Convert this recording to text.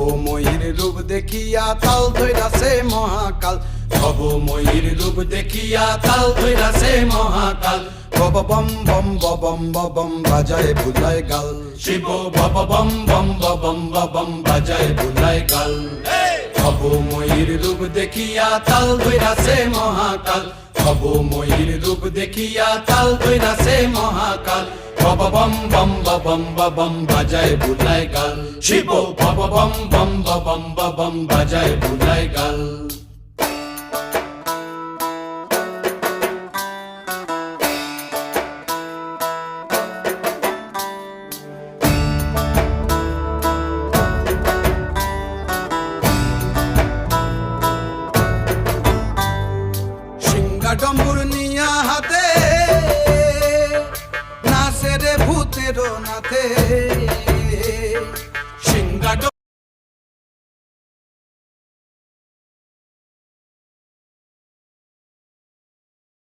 ভবময়ীর রূপ দেখিয়া তাল ধইরাছে মহাকাল, ভবময়ীর রূপ দেখিয়া তাল ধইরাছে মহাকাল। বব বম বম বম বম বাজায় বুলায় গাল, শিব বব বম বম বম বম বাজায় বুলায় গাল। ভবময়ীর রূপ দেখিয়া তাল ধইরাছে মহাকাল, ভবময়ীর রূপ দেখিয়া তাল ধইরাছে মহাকাল। বব বম বম বম বাজায় বুলায় গাল, শিব বব বম বম বম বাজায় বুলায় গাল। ডম্বুর নিয়া হাতে নাচে রে ভূতের নাথে,